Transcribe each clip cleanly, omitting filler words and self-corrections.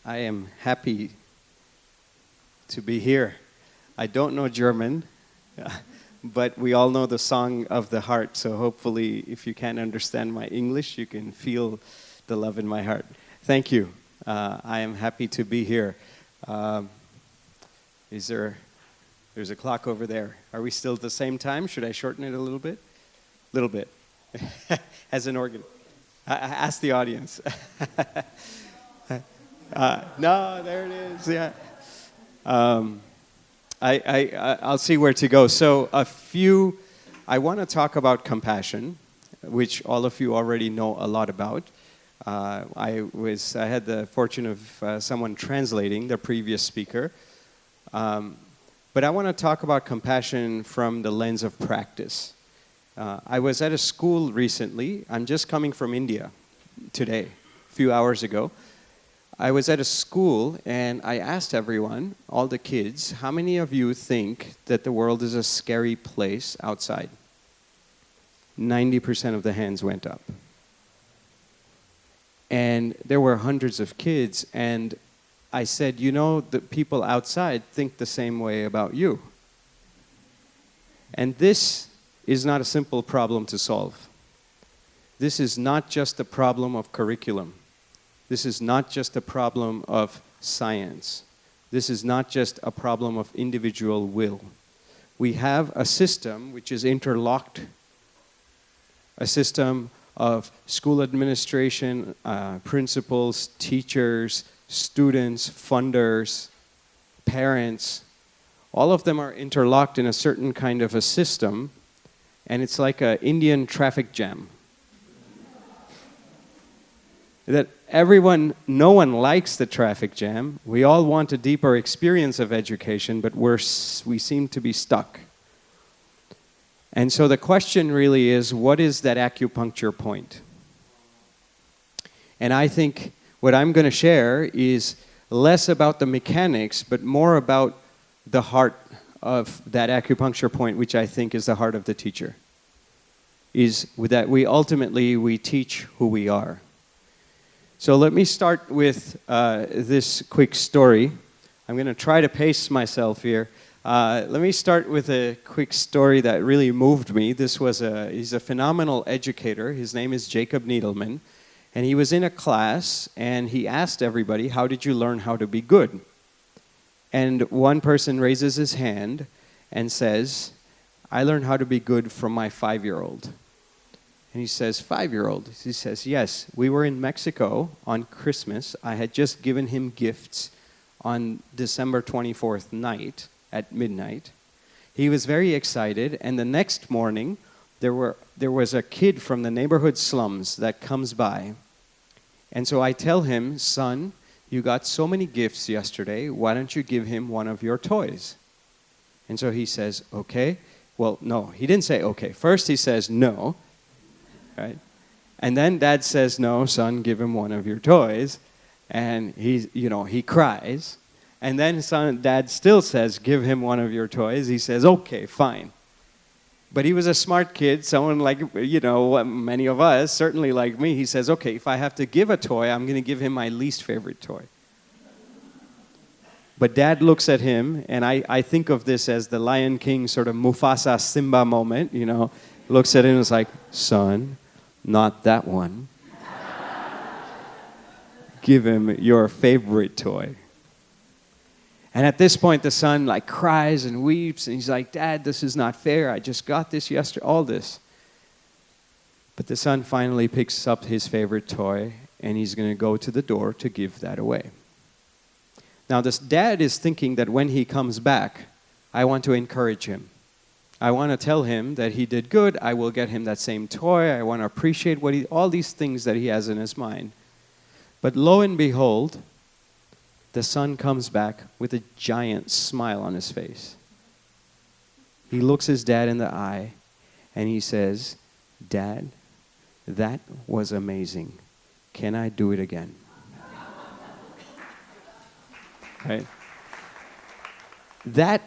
I am happy to be here. I don't know German, but we all know the song of the heart, so hopefully if you can't understand my English, you can feel the love in my heart. Thank you. I am happy to be here. There's a clock over there. Are we still at the same time? Should I shorten it a little bit? Little bit. As an organ. Ask the audience. No, there it is. Yeah. I'll see where to go. So I want to talk about compassion, which all of you already know a lot about. I had the fortune of someone translating the previous speaker. But I want to talk about compassion from the lens of practice. I was at a school recently. I'm just coming from India today, a few hours ago. I was at a school and I asked everyone, all the kids, how many of you think that the world is a scary place outside? 90% of the hands went up. And there were hundreds of kids, and I said, you know, the people outside think the same way about you. And this is not a simple problem to solve. This is not just a problem of curriculum. This is not just a problem of science. This is not just a problem of individual will. We have a system which is interlocked, a system of school administration, principals, teachers, students, funders, parents. All of them are interlocked in a certain kind of a system, and it's like an Indian traffic jam. That no one likes the traffic jam. We all want a deeper experience of education, but we seem to be stuck. And so the question really is, what is that acupuncture point? And I think what I'm going to share is less about the mechanics, but more about the heart of that acupuncture point, which I think is the heart of the teacher. Is that we teach who we are. So let me start with this quick story. I'm going to try to pace myself here. Let me start with a quick story that really moved me. He's a phenomenal educator. His name is Jacob Needleman. And he was in a class, and he asked everybody, how did you learn how to be good? And one person raises his hand and says, I learned how to be good from my 5-year-old. And he says, 5-year-old? He says, yes. We were in Mexico on Christmas. I had just given him gifts on December 24th night at midnight. He was very excited, and the next morning, there was a kid from the neighborhood slums that comes by. And so I tell him, son, you got so many gifts yesterday, why don't you give him one of your toys? And so he says, okay. Well, no, he didn't say okay. First he says no, right? And then dad says, no, son, give him one of your toys. And he cries. And then dad still says, give him one of your toys. He says, okay, fine. But he was a smart kid, someone like, many of us, certainly like me. He says, okay, if I have to give a toy, I'm going to give him my least favorite toy. But dad looks at him, and I think of this as the Lion King sort of Mufasa Simba moment, looks at him and is like, son, not that one. Give him your favorite toy. And at this point, the son cries and weeps, and he's like, Dad, this is not fair. I just got this yesterday, all this. But the son finally picks up his favorite toy, and he's going to go to the door to give that away. Now, this dad is thinking that when he comes back, I want to encourage him. I want to tell him that he did good. I will get him that same toy. I want to appreciate all these things that he has in his mind. But lo and behold, the son comes back with a giant smile on his face. He looks his dad in the eye and he says, Dad, that was amazing. Can I do it again? Right? That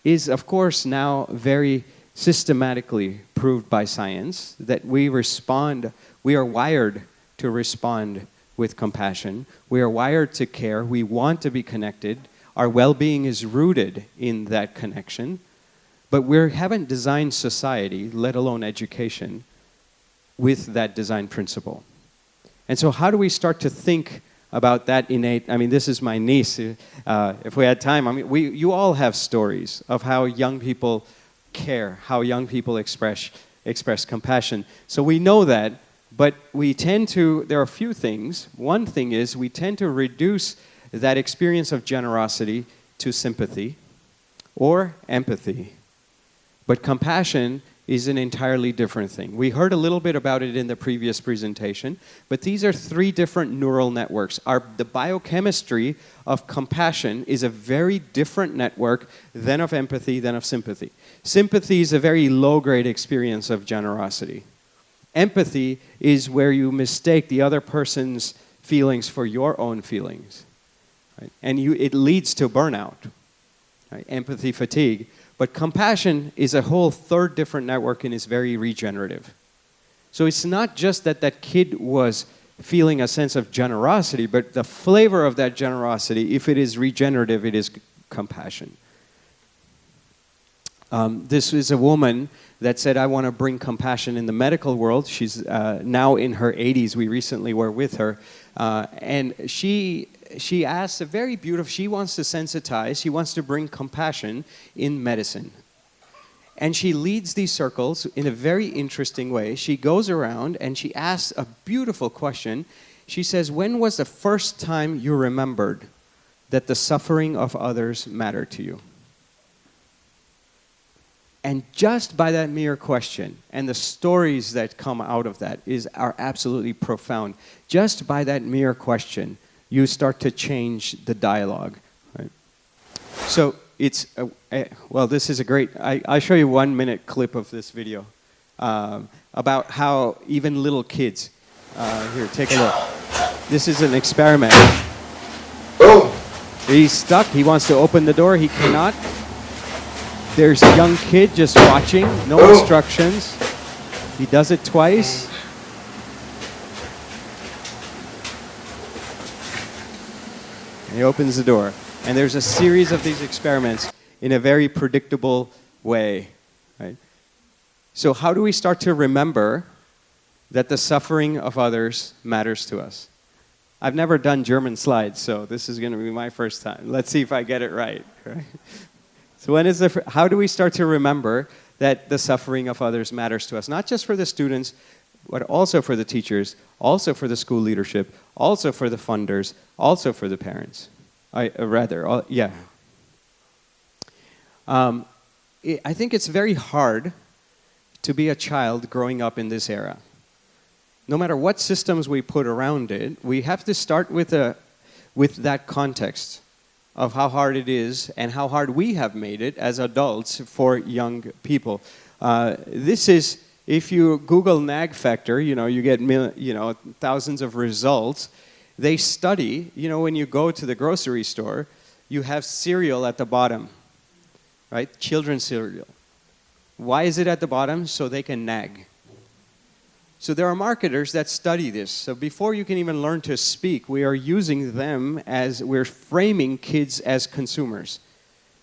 is, of course, now very systematically proved by science that we are wired to respond with compassion. We are wired to care. We want to be connected. Our well-being is rooted in that connection. But we haven't designed society, let alone education, with that design principle. And so how do we start to think about that innate? I mean, this is my niece. If we had time, I mean, you all have stories of how young people care, how young people express compassion. So we know that, but we tend to, there are a few things. One thing is we tend to reduce that experience of generosity to sympathy or empathy. But compassion is an entirely different thing. We heard a little bit about it in the previous presentation, but these are 3 different neural networks. The biochemistry of compassion is a very different network than of empathy, than of sympathy. Sympathy is a very low-grade experience of generosity. Empathy is where you mistake the other person's feelings for your own feelings. Right? And it leads to burnout, right? Empathy fatigue. But compassion is a whole 3rd different network and is very regenerative. So it's not just that that kid was feeling a sense of generosity, but the flavor of that generosity, if it is regenerative, it is compassion. This is a woman that said, I want to bring compassion in the medical world. She's now in her 80s. We recently were with her. And she asks a very beautiful, she wants to sensitize, she wants to bring compassion in medicine. And she leads these circles in a very interesting way. She goes around and she asks a beautiful question. She says, when was the first time you remembered that the suffering of others mattered to you? And just by that mere question, and the stories that come out of that are absolutely profound. Just by that mere question, you start to change the dialogue. Right? So it's, well, this is a great, I'll show you 1-minute clip of this video about how even little kids, here, take a look. This is an experiment. He's stuck, he wants to open the door, he cannot. There's a young kid just watching, no instructions. He does it twice. And he opens the door. And there's a series of these experiments in a very predictable way. Right? So how do we start to remember that the suffering of others matters to us? I've never done German slides, so this is going to be my first time. Let's see if I get it right. Right? So how do we start to remember that the suffering of others matters to us? Not just for the students, but also for the teachers, also for the school leadership, also for the funders, also for the parents. I think it's very hard to be a child growing up in this era. No matter what systems we put around it, we have to start with that context of how hard it is and how hard we have made it as adults for young people. This is, if you Google nag factor, you get thousands of results. They study, when you go to the grocery store, you have cereal at the bottom, right? Children's cereal. Why is it at the bottom? So they can nag. So there are marketers that study this. So before you can even learn to speak, we are using them as, we're framing kids as consumers.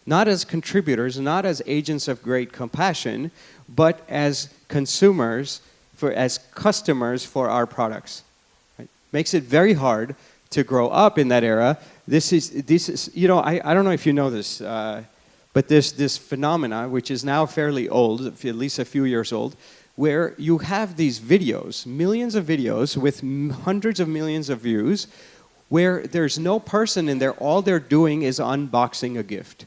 Not as contributors, not as agents of great compassion, but as consumers, as customers for our products. Right? Makes it very hard to grow up in that era. This is I don't know if you know this, but this phenomena, which is now fairly old, at least a few years old, where you have these videos, millions of videos with hundreds of millions of views, where there's no person in there, all they're doing is unboxing a gift.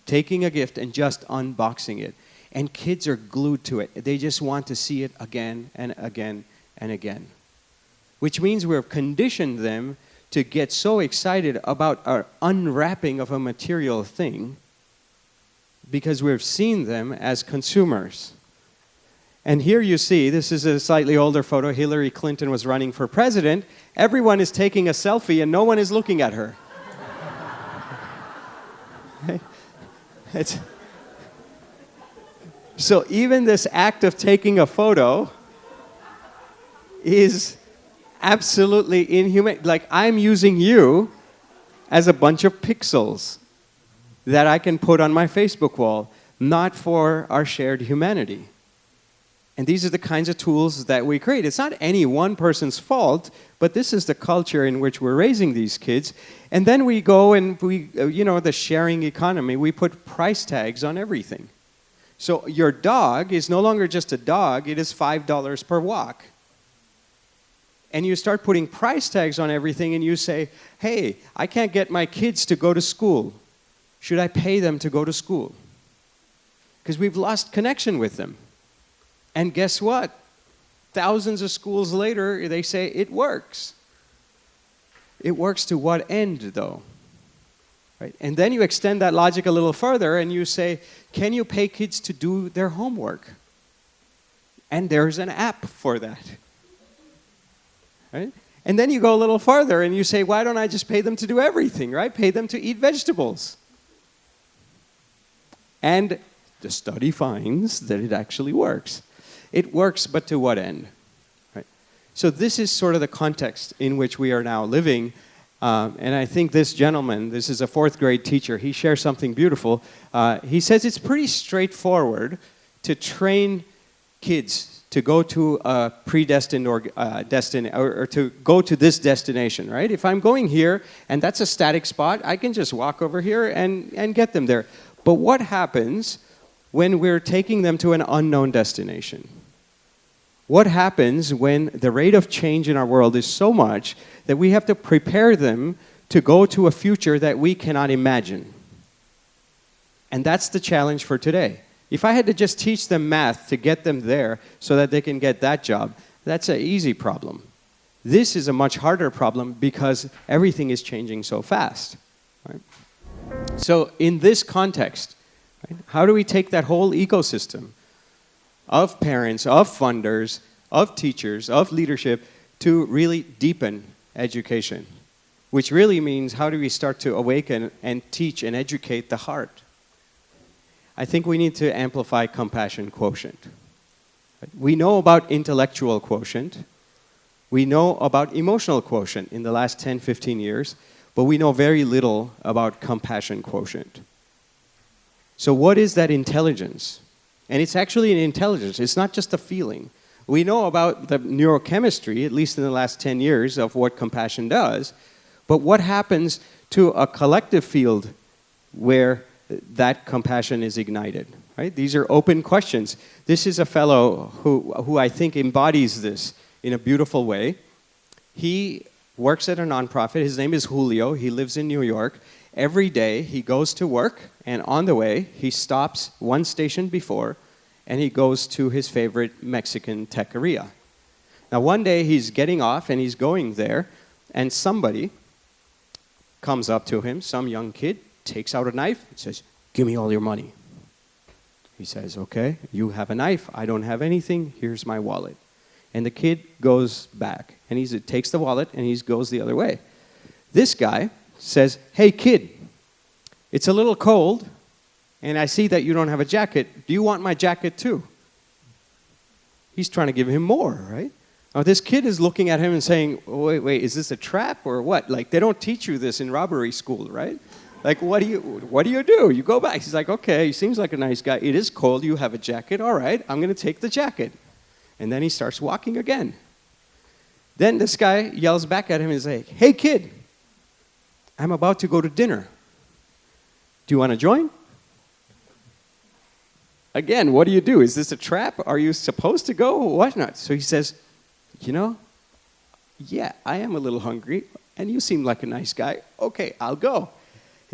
Taking a gift and just unboxing it. And kids are glued to it. They just want to see it again and again and again. Which means we've conditioned them to get so excited about our unwrapping of a material thing because we've seen them as consumers. And here you see, this is a slightly older photo. Hillary Clinton was running for president. Everyone is taking a selfie and no one is looking at her. So even this act of taking a photo is absolutely inhumane. Like, I'm using you as a bunch of pixels that I can put on my Facebook wall, not for our shared humanity. And these are the kinds of tools that we create. It's not any one person's fault, but this is the culture in which we're raising these kids. And then we go and the sharing economy, we put price tags on everything. So your dog is no longer just a dog, it is $5 per walk. And you start putting price tags on everything and you say, hey, I can't get my kids to go to school. Should I pay them to go to school? Because we've lost connection with them. And guess what? Thousands of schools later, they say it works. It works to what end, though? Right? And then you extend that logic a little further and you say, can you pay kids to do their homework? And there's an app for that. Right? And then you go a little farther and you say, why don't I just pay them to do everything, right? Pay them to eat vegetables. And the study finds that it actually works. It works, but to what end? Right? So this is sort of the context in which we are now living. And I think this gentleman, this is a 4th grade teacher, he shares something beautiful. He says it's pretty straightforward to train kids to go to a predestined or to go to this destination, right? If I'm going here and that's a static spot, I can just walk over here and get them there. But what happens when we're taking them to an unknown destination? What happens when the rate of change in our world is so much that we have to prepare them to go to a future that we cannot imagine? And that's the challenge for today. If I had to just teach them math to get them there so that they can get that job, that's an easy problem. This is a much harder problem because everything is changing so fast. Right? So in this context, right, how do we take that whole ecosystem of parents, of funders, of teachers, of leadership to really deepen education? Which really means how do we start to awaken and teach and educate the heart? I think we need to amplify compassion quotient. We know about intellectual quotient. We know about emotional quotient in the last 10, 15 years, but we know very little about compassion quotient. So what is that intelligence? And it's actually an intelligence. It's not just a feeling. We know about the neurochemistry, at least in the last 10 years, of what compassion does. But what happens to a collective field where that compassion is ignited? Right? These are open questions. This is a fellow who I think embodies this in a beautiful way. He works at a nonprofit. His name is Julio. He lives in New York. Every day he goes to work, and on the way he stops one station before and he goes to his favorite Mexican taqueria. Now one day he's getting off and he's going there, and somebody comes up to him, some young kid, takes out a knife and says, "Give me all your money." He says, "Okay, you have a knife, I don't have anything, here's my wallet." And the kid goes back and he takes the wallet and he goes the other way. This guy says, "Hey kid, it's a little cold and I see that you don't have a jacket. Do you want my jacket too?" He's trying to give him more, right? Now this kid is looking at him and saying, wait, is this a trap or what? Like, they don't teach you this in robbery school, right? Like, what do you do? You go back. He's like, "Okay, he seems like a nice guy. It is cold, you have a jacket. All right, I'm going to take the jacket." And then he starts walking again. Then this guy yells back at him and is like, "Hey kid, I'm about to go to dinner. Do you want to join?" Again, what do you do? Is this a trap? Are you supposed to go? What not? So he says, "Yeah, I am a little hungry, and you seem like a nice guy. Okay, I'll go."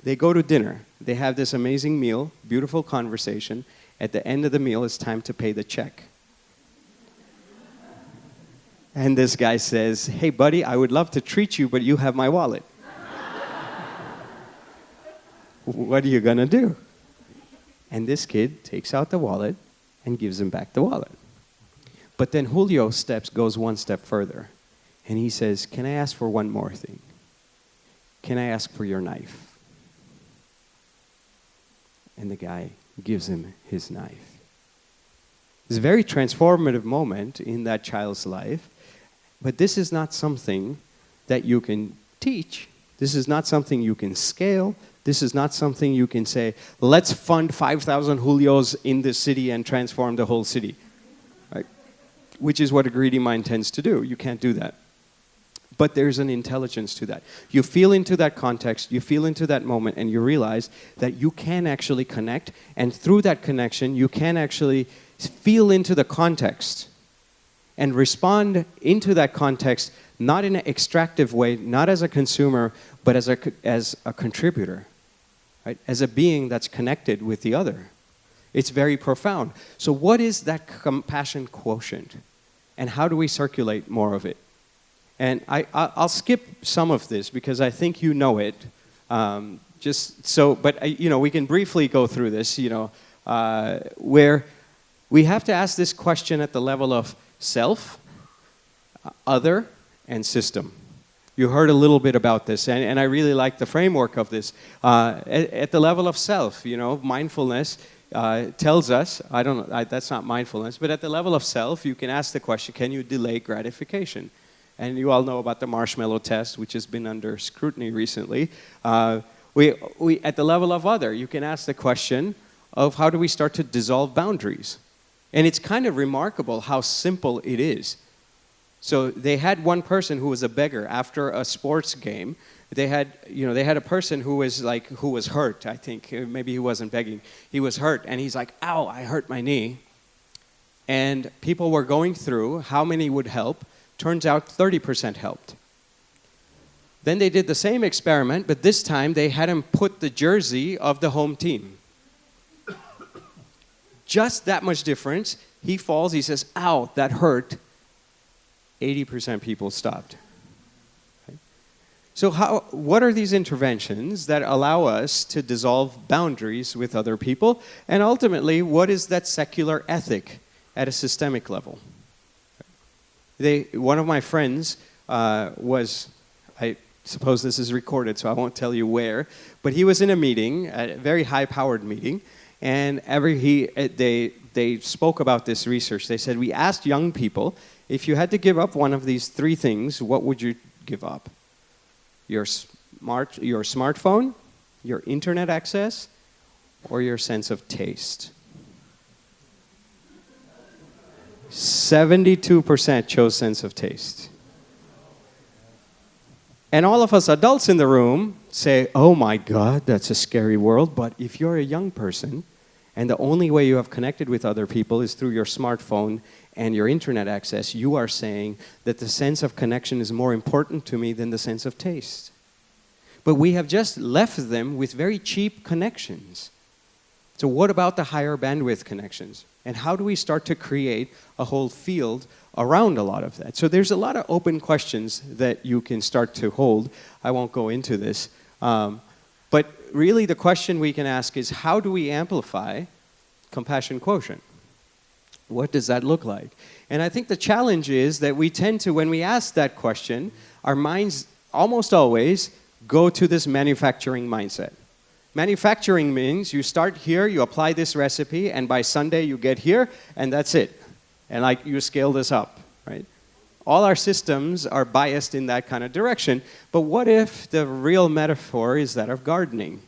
They go to dinner. They have this amazing meal, beautiful conversation. At the end of the meal, it's time to pay the check. And this guy says, "Hey, buddy, I would love to treat you, but you have my wallet." What are you going to do? And this kid takes out the wallet and gives him back the wallet. But then Julio goes one step further. And he says, "Can I ask for one more thing? Can I ask for your knife?" And the guy gives him his knife. It's a very transformative moment in that child's life. But this is not something that you can teach. This is not something you can scale. This is not something you can say, let's fund 5,000 Julios in this city and transform the whole city. Right? Which is what a greedy mind tends to do. You can't do that. But there's an intelligence to that. You feel into that context, you feel into that moment, and you realize that you can actually connect, and through that connection, you can actually feel into the context and respond into that context, not in an extractive way, not as a consumer, but as a contributor, right? As a being that's connected with the other. It's very profound. So what is that compassion quotient? And how do we circulate more of it? And I'll skip some of this because I think you know it. But we can briefly go through this, where we have to ask this question at the level of self, other, and system. You heard a little bit about this, and I really like the framework of this. At the level of self, mindfulness tells us, that's not mindfulness, but at the level of self, you can ask the question, can you delay gratification? And you all know about the marshmallow test, which has been under scrutiny recently. We at the level of other, you can ask the question of how do we start to dissolve boundaries? And it's kind of remarkable how simple it is. So they had one person who was a beggar after a sports game. They had a person who was hurt, I think. Maybe he wasn't begging. He was hurt, and he's like, ow, I hurt my knee. And people were going through how many would help. Turns out 30% helped. Then they did the same experiment, but this time they had him put the jersey of the home team. Just that much difference. He falls, he says, ow, that hurt. 80% people stopped. Okay. So what are these interventions that allow us to dissolve boundaries with other people? And ultimately, what is that secular ethic at a systemic level? One of my friends was, I suppose this is recorded, so I won't tell you where, but he was in a meeting, a very high-powered meeting, and they spoke about this research. They said, we asked young people, if you had to give up one of these three things, what would you give up? Your smartphone, your internet access, or your sense of taste? 72% chose sense of taste. And all of us adults in the room say, oh my God, that's a scary world. But if you're a young person, and the only way you have connected with other people is through your smartphone and your internet access, you are saying that the sense of connection is more important to me than the sense of taste. But we have just left them with very cheap connections. So what about the higher bandwidth connections? And how do we start to create a whole field around a lot of that? So there's a lot of open questions that you can start to hold. I won't go into this. But really the question we can ask is, how do we amplify compassion quotient? What does that look like? And I think the challenge is that we tend to, when we ask that question, our minds almost always go to this manufacturing mindset. Manufacturing means you start here, you apply this recipe, and by Sunday you get here, and that's it. And you scale this up, right? All our systems are biased in that kind of direction. But what if the real metaphor is that of gardening?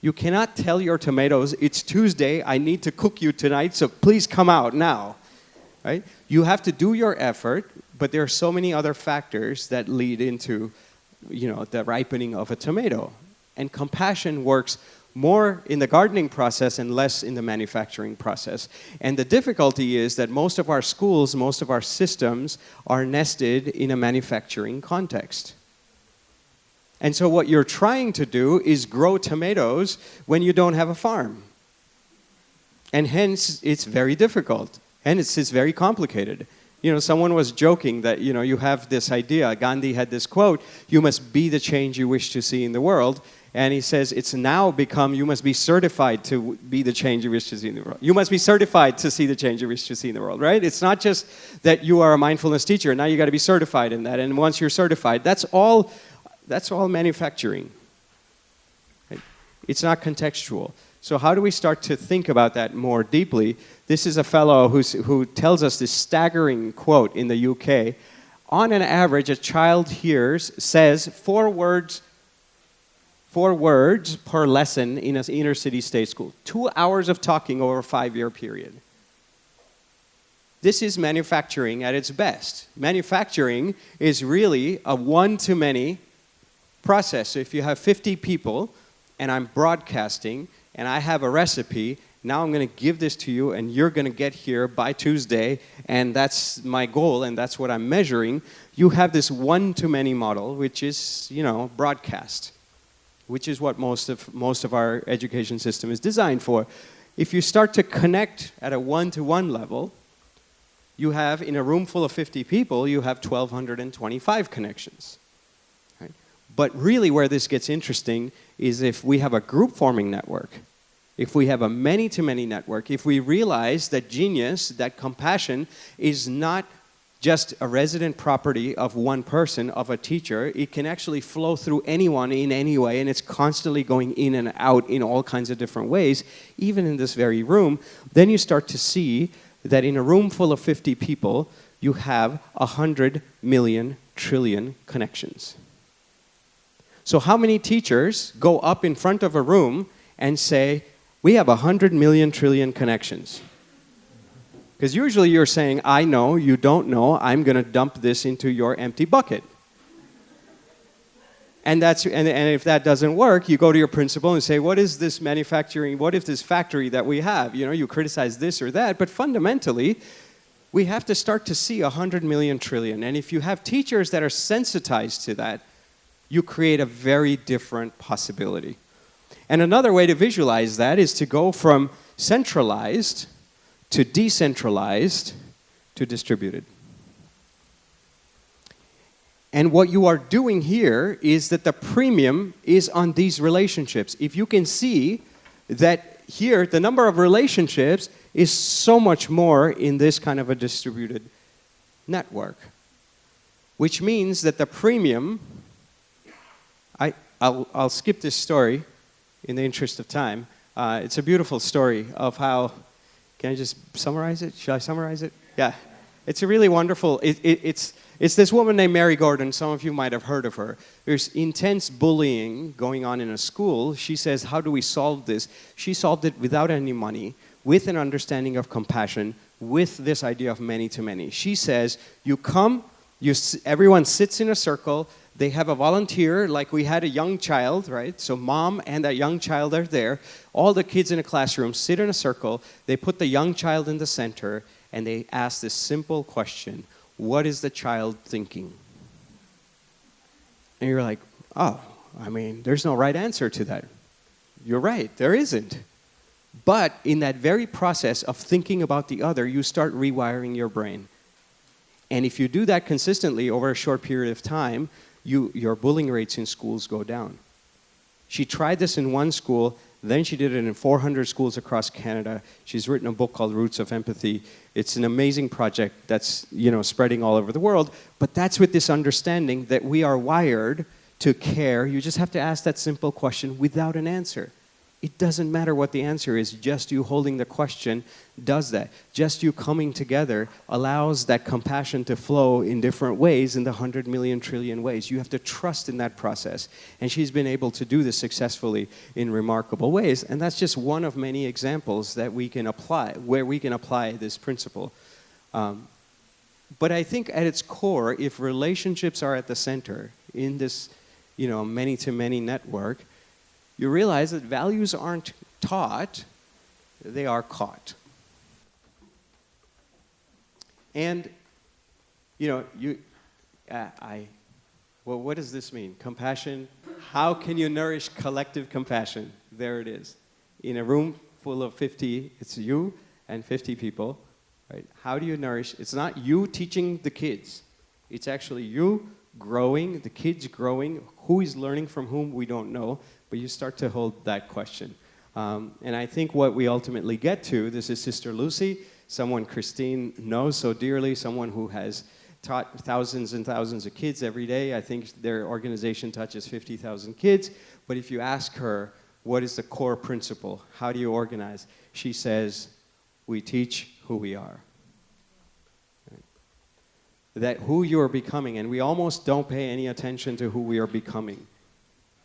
You cannot tell your tomatoes, it's Tuesday, I need to cook you tonight, so please come out now, right? You have to do your effort, but there are so many other factors that lead into, the ripening of a tomato. And compassion works more in the gardening process and less in the manufacturing process. And the difficulty is that most of our schools, most of our systems are nested in a manufacturing context. And so what you're trying to do is grow tomatoes when you don't have a farm. And hence, it's very difficult. And it's very complicated. Someone was joking that, you have this idea. Gandhi had this quote, you must be the change you wish to see in the world. And he says, it's now become, you must be certified to be the change you wish to see in the world. You must be certified to see the change you wish to see in the world, right? It's not just that you are a mindfulness teacher. Now you got to be certified in that. And once you're certified, that's all manufacturing. Right? It's not contextual. So how do we start to think about that more deeply? This is a fellow who tells us this staggering quote in the UK. on an average, a child says 4 words per lesson in an inner city state school. 2 hours of talking over a 5-year period. This is manufacturing at its best. Manufacturing is really a one-to-many process. So if you have 50 people and I'm broadcasting and I have a recipe, now I'm going to give this to you and you're going to get here by Tuesday, and that's my goal and that's what I'm measuring. You have this one-to-many model, which is, broadcast, which is what most of our education system is designed for. If you start to connect at a one-to-one level, you have, in a room full of 50 people, you have 1,225 connections. Right? But really where this gets interesting is if we have a group-forming network, if we have a many-to-many network, if we realize that genius, that compassion, is not just a resident property of one person, of a teacher, it can actually flow through anyone in any way, and it's constantly going in and out in all kinds of different ways, even in this very room, then you start to see that in a room full of 50 people, you have 100 million trillion connections. So how many teachers go up in front of a room and say, we have 100 million trillion connections? Because usually you're saying, I know, you don't know, I'm going to dump this into your empty bucket. And if that doesn't work, you go to your principal and say, what is this manufacturing, what is this factory that we have? You criticize this or that, but fundamentally, we have to start to see 100 million trillion. And if you have teachers that are sensitized to that, you create a very different possibility. And another way to visualize that is to go from centralized to decentralized to distributed. And what you are doing here is that the premium is on these relationships. If you can see that here, the number of relationships is so much more in this kind of a distributed network. Which means that the premium, I'll skip this story in the interest of time. It's a beautiful story of how, can I just summarize it? Should I summarize it? Yeah. It's a really wonderful, it's this woman named Mary Gordon. Some of you might have heard of her. There's intense bullying going on in a school. She says, how do we solve this? She solved it without any money, with an understanding of compassion, with this idea of many-to-many. She says, you come, everyone sits in a circle, they have a volunteer, like we had a young child, right? So mom and that young child are there. All the kids in a classroom sit in a circle, they put the young child in the center, and they ask this simple question: what is the child thinking? And you're like, oh, there's no right answer to that. You're right, there isn't. But in that very process of thinking about the other, you start rewiring your brain. And if you do that consistently over a short period of time, your bullying rates in schools go down. She tried this in one school, then she did it in 400 schools across Canada. She's written a book called Roots of Empathy. It's an amazing project that's, spreading all over the world. But that's with this understanding that we are wired to care. You just have to ask that simple question without an answer. It doesn't matter what the answer is, just you holding the question does that. Just you coming together allows that compassion to flow in different ways, in the 100 million trillion ways. You have to trust in that process. And she's been able to do this successfully in remarkable ways. And that's just one of many examples that we can apply, where we can apply this principle. But I think at its core, if relationships are at the center in this, many-to-many network, you realize that values aren't taught, they are caught. And, what does this mean? Compassion. How can you nourish collective compassion? There it is. In a room full of 50, it's you and 50 people, right? How do you nourish? It's not you teaching the kids. It's actually you growing, the kids growing. Who is learning from whom, we don't know. But you start to hold that question. And I think what we ultimately get to, this is Sister Lucy, someone Christine knows so dearly, someone who has taught thousands and thousands of kids every day. I think their organization touches 50,000 kids. But if you ask her, what is the core principle? How do you organize? She says, we teach who we are. that who you are becoming, and we almost don't pay any attention to who we are becoming.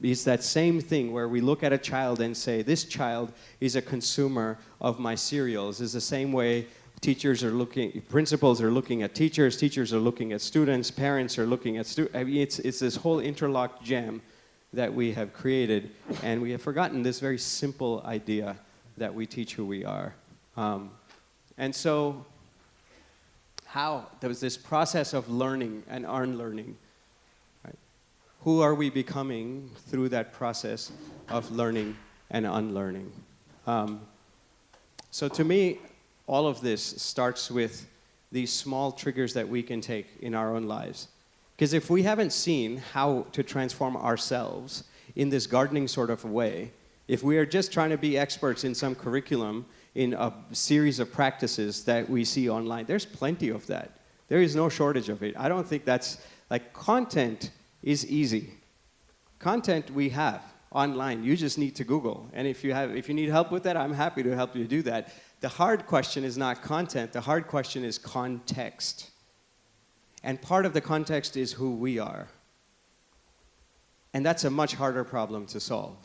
It's that same thing where we look at a child and say, this child is a consumer of my cereals. It's the same way principals are looking at teachers, teachers are looking at students, parents are looking at students. I mean, it's this whole interlocked jam that we have created, and we have forgotten this very simple idea that we teach who we are. And so, there was this process of learning and unlearning. Right? Who are we becoming through that process of learning and unlearning? So to me, all of this starts with these small triggers that we can take in our own lives. Because if we haven't seen how to transform ourselves in this gardening sort of way, if we are just trying to be experts in some curriculum, in a series of practices that we see online, there's plenty of that. There is no shortage of it. I don't think that's, like, content is easy. Content we have online. You just need to Google. And if you need help with that, I'm happy to help you do that. The hard question is not content. The hard question is context. And part of the context is who we are. And that's a much harder problem to solve.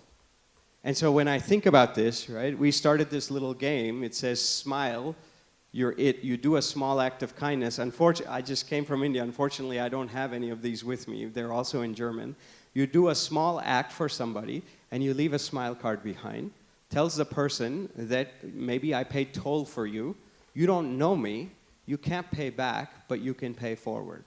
And so when I think about this, right, we started this little game. It says, smile, you do a small act of kindness. Unfortunately, I just came from India. Unfortunately, I don't have any of these with me. They're also in German. You do a small act for somebody, and you leave a smile card behind. Tells the person that maybe I paid toll for you. You don't know me. You can't pay back, but you can pay forward.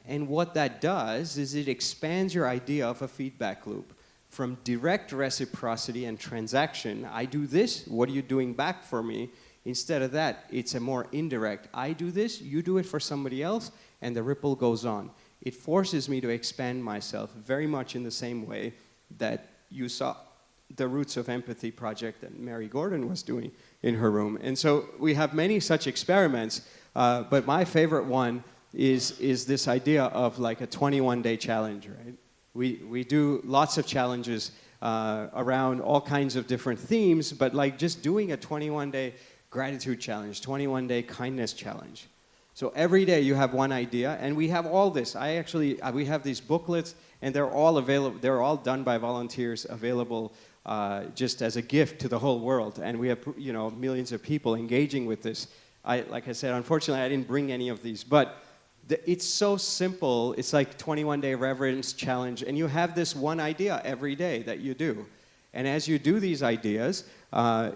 And what that does is it expands your idea of a feedback loop. From direct reciprocity and transaction, I do this, what are you doing back for me? Instead of that, it's a more indirect, I do this, you do it for somebody else, and the ripple goes on. It forces me to expand myself very much in the same way that you saw the Roots of Empathy project that Mary Gordon was doing in her room. And so we have many such experiments, but my favorite one is this idea of like a 21-day challenge, right? We do lots of challenges around all kinds of different themes, but like just doing a 21-day gratitude challenge, 21-day kindness challenge. So every day you have one idea, and we have all this. We have these booklets, and they're all available. They're all done by volunteers, available just as a gift to the whole world. And we have, millions of people engaging with this. Like I said, unfortunately, I didn't bring any of these, but it's so simple. It's like 21-day reverence challenge, and you have this one idea every day that you do. And as you do these ideas,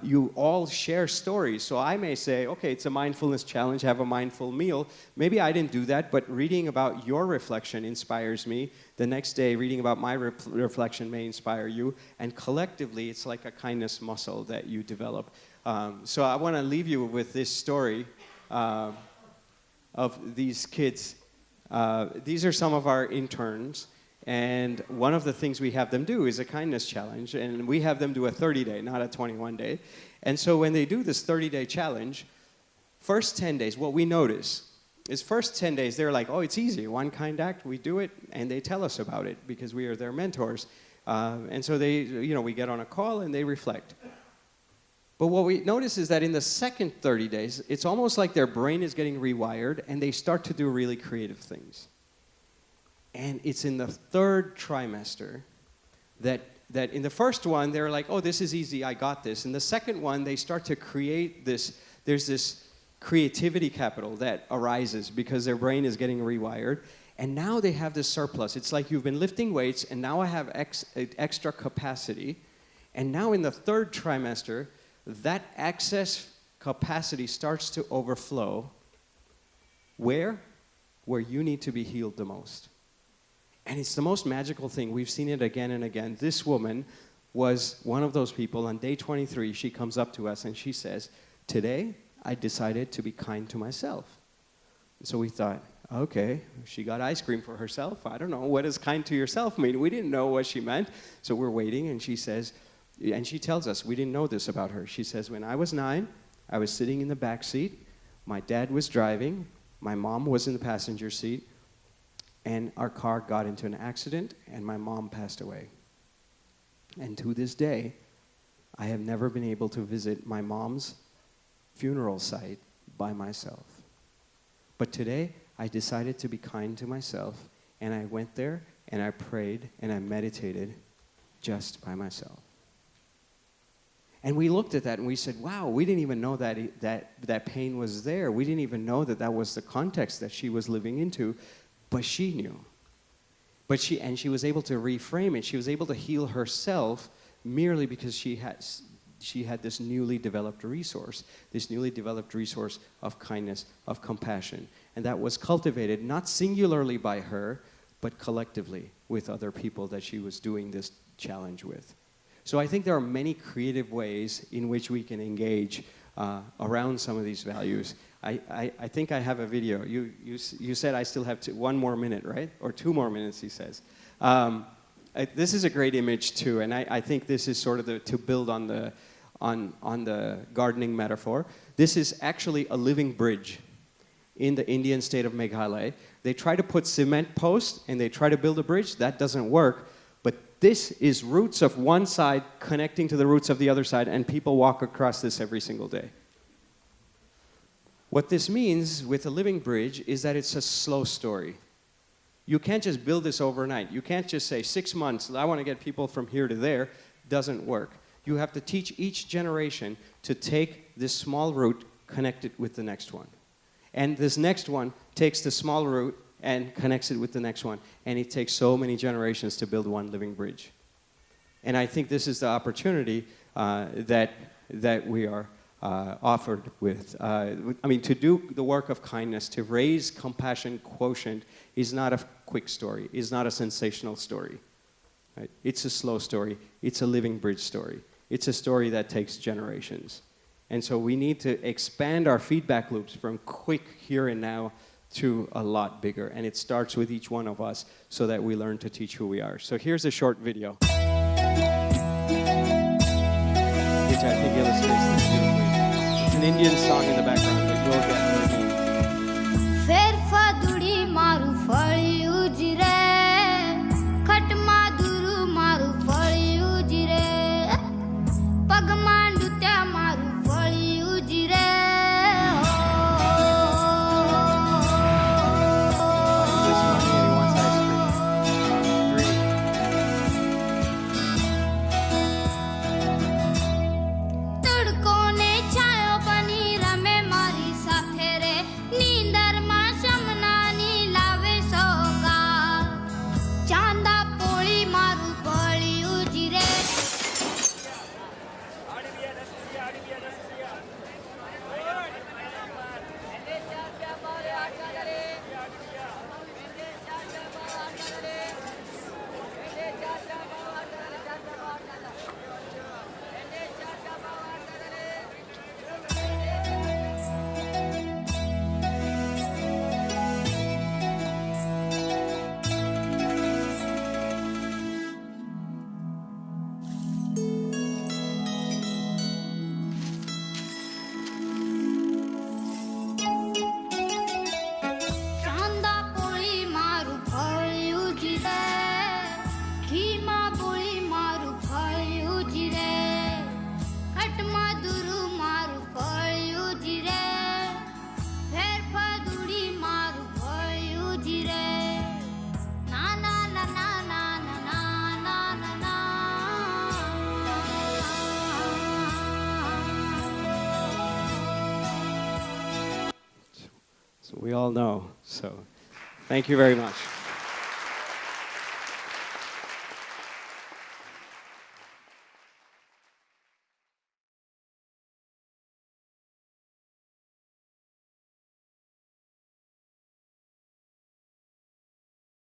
you all share stories. So I may say, okay, it's a mindfulness challenge, have a mindful meal. Maybe I didn't do that, but reading about your reflection inspires me. The next day, reading about my reflection may inspire you. And collectively, it's like a kindness muscle that you develop. So I want to leave you with this story of these kids. These are some of our interns. And one of the things we have them do is a kindness challenge, and we have them do a 30-day, not a 21-day. And so when they do this 30-day challenge, first 10 days, what we notice is first 10 days, they're like, oh, it's easy, one kind act, we do it, and they tell us about it because we are their mentors. And so they, we get on a call and they reflect. But what we notice is that in the second 30 days, it's almost like their brain is getting rewired, and they start to do really creative things. And it's in the third trimester that in the first one, they're like, oh, this is easy, I got this. In the second one, they start to create this, there's this creativity capital that arises because their brain is getting rewired. And now they have this surplus. It's like you've been lifting weights, and now I have extra capacity. And now in the third trimester, that excess capacity starts to overflow. Where? Where you need to be healed the most. And it's the most magical thing. We've seen it again and again. This woman was one of those people. On day 23, she comes up to us and she says, today, I decided to be kind to myself. So we thought, okay, she got ice cream for herself. I don't know, what does kind to yourself mean? We didn't know what she meant. So we're waiting, and she says, and she tells us, we didn't know this about her. She says, when I was 9, I was sitting in the back seat. My dad was driving. My mom was in the passenger seat. And our car got into an accident, and my mom passed away. And to this day, I have never been able to visit my mom's funeral site by myself. But today, I decided to be kind to myself, and I went there, and I prayed, and I meditated just by myself. And we looked at that and we said, wow, we didn't even know that pain was there. We didn't even know that was the context that she was living into, but she knew. And she was able to reframe it. She was able to heal herself merely because she had this newly developed resource of kindness, of compassion. And that was cultivated not singularly by her, but collectively with other people that she was doing this challenge with. So I think there are many creative ways in which we can engage around some of these values. I think I have a video. You said I still have one more minute, right? Or 2 more minutes, he says. This is a great image too, and I think this is sort of to build on the gardening metaphor. This is actually a living bridge in the Indian state of Meghalaya. They try to put cement posts and they try to build a bridge. That doesn't work. This is roots of one side connecting to the roots of the other side, and people walk across this every single day. What this means with a living bridge is that it's a slow story. You can't just build this overnight. You can't just say 6 months, I want to get people from here to there. Doesn't work. You have to teach each generation to take this small root, connect it with the next one. And this next one takes the small root and connects it with the next one. And it takes so many generations to build one living bridge. And I think this is the opportunity that we are offered with. To do the work of kindness, to raise compassion quotient is not a quick story, is not a sensational story. Right? It's a slow story. It's a living bridge story. It's a story that takes generations. And so we need to expand our feedback loops from quick here and now to a lot bigger. And it starts with each one of us so that we learn to teach who we are. So here's a short video, which I think illustrates this beautifully. It's an Indian song in the background, but you'll get what it means. We all know. So thank you very much.